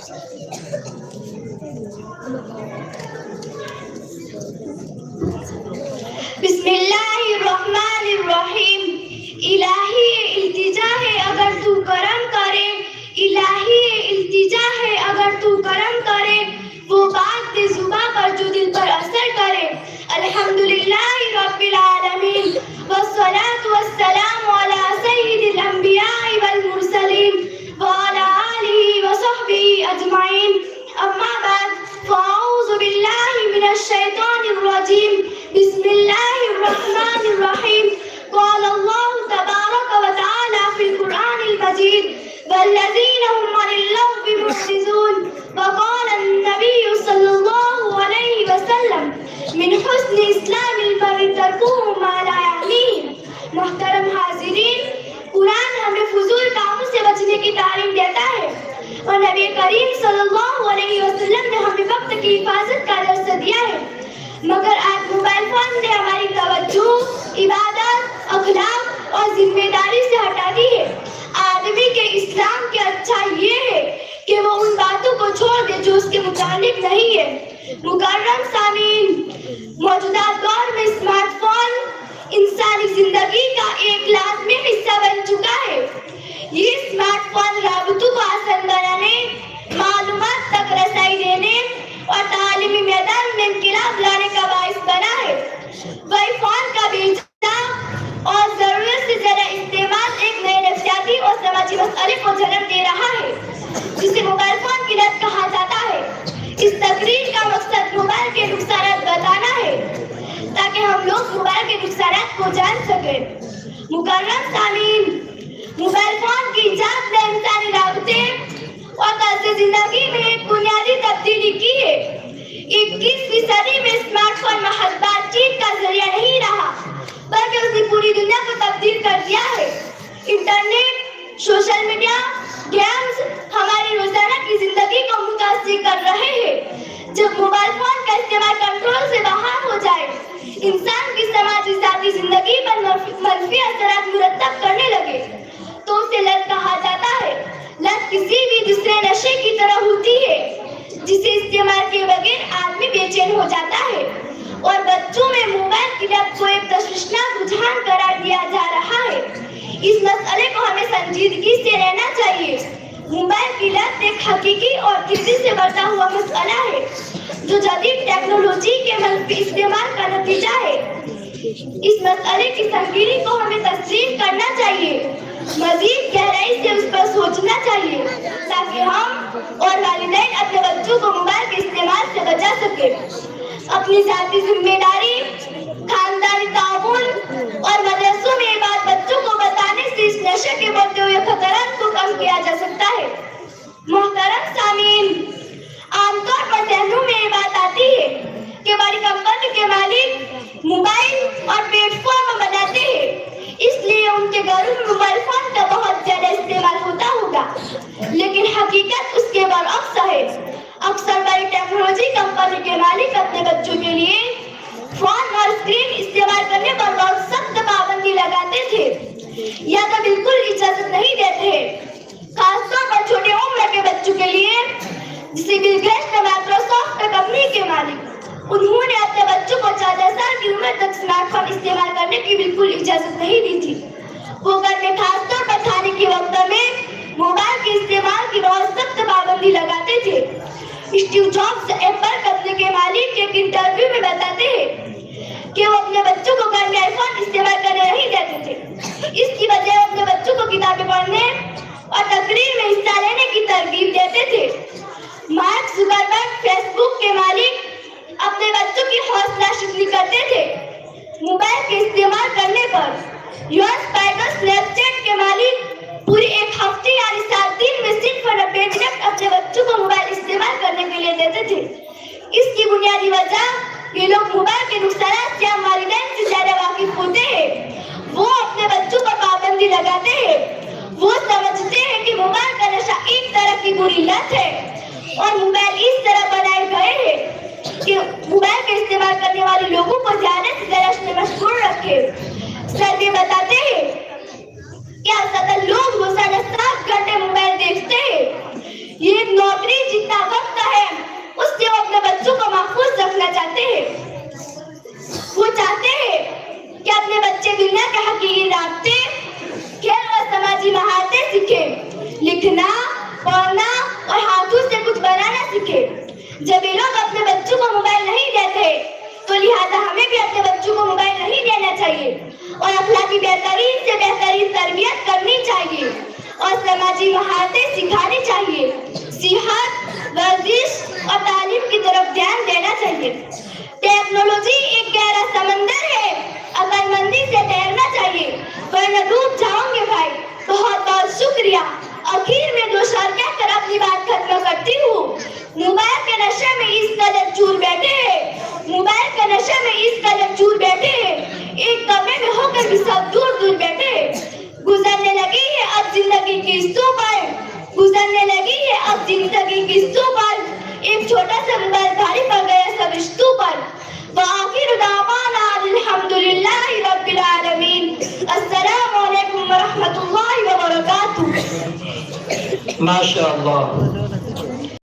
بسم اللہ الرحمن الرحیم. الہی التجا ہے اگر تو کرم کرے، الہی التجا ہے اگر تو کرم کرے، وہ بات دے زباں پر جو دل پر اثر کرے. الحمدللہ رب العالمین والصلاة والسلام علی سید الانبیاء والمرسلین وعلی آلہ وصحبہ اجمعین. اما بعد فاعوذ باللہ من الشیطان الرجیم. بسم اللہ الرحمن الرحیم. قال اللہ تبارک وتعالی فی القرآن المجید والذین هم عن اللغو معرضون. وقال النبی صلی اللہ علیہ وسلم من حسن اسلام المرء ترکہ ما لا یعنیہ. محترم حاضرین، قرآن ہمیں فضول کاموں سے بچنے کی تعلیم دیتا ہے اور نبی کریم صلی اللہ علیہ وسلم نے ہمیں وقت کی حفاظت کا درس دیا ہے. مگر آج موبائل فون نے ہماری توجہ عبادت، اخلاق اور ذمہ داری سے ہٹا دی ہے. آدمی کے اسلام کی اچھائی یہ ہے کہ وہ ان باتوں کو چھوڑ دے جو اس کے متعلق نہیں ہے. مکرم سامعین، موجودہ دور میں اسمارٹ فون انسانی زندگی کا ایک لازمی حصہ بن چکا ہے. یہ اسمارٹ فون رابطوں کو آسان بنانے، معلومات تک رسائی دینے اور تعلیمی میدان میں انقلاب لانے کا باعث بنا ہے. وہی فون کا بیچنا اور ضرورت سے زیادہ استعمال ایک نئے نفسیاتی اور سماجی مسئلے کو جنم دے رہا ہے جسے موبائل فون کی لت کہا جاتا ہے. اس تقریر کا مقصد موبائل کے نقصانات بتانا ہے تاکہ ہم لوگ موبائل کے نقصانات کو جان سکیں. مکرم سامعین، موبائل فون کی ایجاد نے انسانی رابطے اور طرز زندگی میں ایک بنیادی تبدیلی کی ہے. 21ویں صدی میں اسمارٹ فون محض بات چیت کا ذریعہ نہیں رہا بلکہ اس نے پوری دنیا کو تبدیل کر دیا ہے. انٹرنیٹ، سوشل میڈیا، گیمز ہماری روزانہ کی زندگی کو متاثر کر رہے ہیں. جب موبائل فون کا استعمال کنٹرول سے باہر ہو جائے، انسان کی سماجی ذاتی زندگی پر منفی اثرات مرتب کرنے لگے تو اسے لت کہا جاتا ہے. لت کسی بھی دوسرے نشے کی طرح ہوتی ہے جسے استعمال کے بغیر آدمی بے چین ہو جاتا ہے اور بچوں میں موبائل کی لت کو ایک تشویشناک رجحان قرار دیا جا رہا ہے. اس مسئلے کو ہمیں سنجیدگی سے لینا چاہیے. موبائل کی لت ایک حقیقی اور تیزی سے بڑھتا ہوا مسئلہ ہے جو جدید ٹیکنالوجی کے منفی استعمال کا نتیجہ ہے. اس مسئلے کی سنگینی کو ہمیں تسلیم کرنا چاہیے، مزید گہرائی سے اس پر سوچنا چاہیے تاکہ ہم اور والدین اپنے بچوں کو موبائل کے استعمال سے بچا سکیں. اپنی ذاتی ذمہ داری، خاندانی تعاون اور مدرسوں میں یہ بات بچوں کو بتانے سے اس نشے کے بڑھتے ہوئے خطرات کو کم کیا جا سکتا ہے. محترم سامعین، عام طور پر ذہنوں میں یہ بات آتی ہے کہ بڑی کمپنی کے مالک موبائل اور پلیٹ فارم بناتے ہیں اس لیے ان کے گھروں میں موبائل فون کا بہت زیادہ استعمال ہوتا ہوگا، لیکن حقیقت اس کے برعکس ہے. اکثر بڑی ٹیکنالوجی کمپنی کے مالک اپنے بچوں کے لیے فون اور اسکرین استعمال کرنے پر بہت سخت پابندی لگاتے تھے یا تو بالکل اجازت نہیں دیتے. خاص طور پر چھوٹے عمر کے بچوں کے لیے، جسے بل گیٹس نے مائکروسافٹ کمپنی کے مالک، انہوں نے اپنے بچوں کو 14 سال کی عمر تک اسمارٹ فون استعمال کرنے کی بالکل اجازت نہیں دی تھی. وہ گھر میں خاص طور پر کھانے کے وقت میں موبائل کے استعمال کی بہت سخت پابندی لگاتے تھے. اسٹیو جابس ایپل کمپنی کے مالک ایک انٹرویو میں بتاتے ہیں کہ وہ اپنے بچوں کو گھر میں آئی فون استعمال کرنے نہیں دیتے تھے. اس کی وجہ وہ اپنے بچوں کو کتابیں پڑھنے اور تقریر میں حصہ لینے کی ترغیب دیتے تھے. مارک زکربرگ فیس بک کے مالک اپنے بچوں کی حوصلہ افزائی کرتے تھے. موبائل کے استعمال کرنے پر یوس پیگس اسنیپ چیٹ کے مالک پوری ایک ہفتے یعنی 7 دن میں صرف 90 منٹ اپنے بچوں کو موبائل استعمال کرنے کے لیے دیتے تھے. اس کی بنیادی وجہ یہ لوگ موبائل کے نقصانات سے ہم والدین سے زیادہ واقف ہوتے ہیں. وہ اپنے بچوں پر پابندی لگاتے ہیں. وہ سمجھتے ہیں کہ موبائل کا نشہ ایک طرح کی بری لت ہے اور موبائل اس طرح بنائے گئے ہیں کہ موبائل کا استعمال کرنے والے لوگوں کو زیادہ سے زیادہ اس میں مشغول رکھے. سروے بتاتے ہیں کہ 70 لوگ روزانہ 7 گھنٹے موبائل دیکھتے ہیں. یہ ایک نوکری اپنے بچے دنیا کے حقیقی رابطے، کھیل اور سماجی مہارتیں سیکھے، لکھنا، پڑھنا اور ہاتھوں سے کچھ بنانا سیکھے۔ جب یہ لوگ اپنے بچوں کو موبائل نہیں دیتے تو لہٰذا ہمیں بھی اپنے بچوں کو موبائل نہیں دینا چاہیے اور اخلاقی بہترین سے بہترین تربیت کرنی چاہیے اور سماجی مہارتیں سکھانی چاہیے۔ صحت، ورزش اور تعلیم کی طرف دھیان دینا چاہیے۔ ٹیکنالوجی ایک گہرا سمندر ہے، عقل مندی سے تیرنا چاہیے ورنہ ڈوب جاؤں گے بھائی۔ بہت بہت شکریہ۔ آخر میں دو شعر کہہ کر اپنی بات ختم کرتی ہوں۔ موبائل کے نشے میں اس قدر چور بیٹھے ہیں، موبائل کے نشے میں اس قدر چور بیٹھے ہیں، ایک کمرے میں ہو کر بھی سب دور دور بیٹھے ہیں۔ گزرنے لگی ہے اب زندگی قسطوں پر، گزرنے لگی ہے اب زندگی قسطوں پر، ایک چھوٹا سا موبائل بھاری پڑ گیا سب رشتوں پر۔ وآخر دعوانا الحمدللہ رب العالمین۔ السلام علیکم ورحمۃ اللہ وبرکاتہ۔ ماشاء اللہ۔